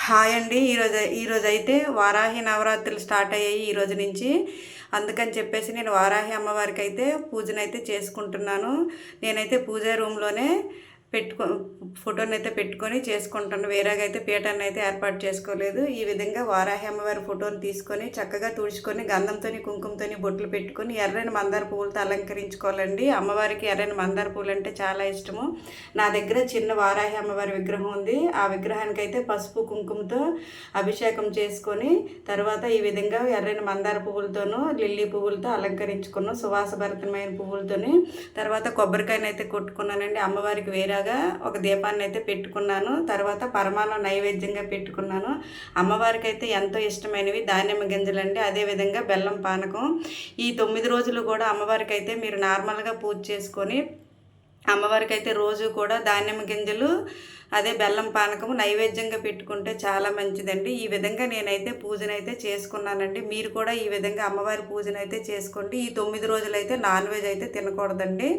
Hi అండి. ఈరోజు అయితే వారాహి నవరాత్రులు స్టార్ట్ అయ్యాయి ఈరోజు నుంచి. అందుకని చెప్పేసి నేను వారాహి అమ్మవారికి అయితే పూజనైతే చేసుకుంటున్నాను. నేనైతే పూజా రూమ్లోనే ఫోటోనైతే పెట్టుకొని చేసుకుంటాను. వేరేగా అయితే పీఠాన్ని అయితే ఏర్పాటు చేసుకోలేదు. ఈ విధంగా వారాహి అమ్మవారి ఫోటోని తీసుకొని చక్కగా తుడుచుకొని గంధంతో కుంకుమతో బొట్లు పెట్టుకొని ఎర్రని మందార పువ్వులతో అలంకరించుకోవాలండి. అమ్మవారికి ఎర్రని మందార పువ్వులు అంటే చాలా ఇష్టము. నా దగ్గర చిన్న వారాహి అమ్మవారి విగ్రహం ఉంది. ఆ విగ్రహానికి అయితే పసుపు కుంకుమతో అభిషేకం చేసుకొని తర్వాత ఈ విధంగా ఎర్రని మందార పువ్వులతోనూ లిల్లీ పువ్వులతో అలంకరించుకున్నాను. సువాసభరితమైన పువ్వులతోని తర్వాత కొబ్బరికాయనైతే కొట్టుకున్నానండి. అమ్మవారికి వేరేగా ఒక దీపాన్ని అయితే పెట్టుకున్నాను. తర్వాత పరమాన్నం నైవేద్యంగా పెట్టుకున్నాను. అమ్మవారికి అయితే ఎంతో ఇష్టమైనవి దానిమ్మ గింజలండి, అదేవిధంగా బెల్లం పానకం. ఈ 9 రోజులు కూడా అమ్మవారికి అయితే మీరు నార్మల్గా పూజ చేసుకొని అమ్మవారికి అయితే రోజు కూడా దానిమ్మ గింజలు అదే బెల్లం పానకము నైవేద్యంగా పెట్టుకుంటే చాలా మంచిదండి. ఈ విధంగా నేనైతే పూజనైతే చేసుకున్నానండి. మీరు కూడా ఈ విధంగా అమ్మవారి పూజనైతే చేసుకోండి. ఈ 9 రోజులైతే నాన్ వెజ్ అయితే తినకూడదండి.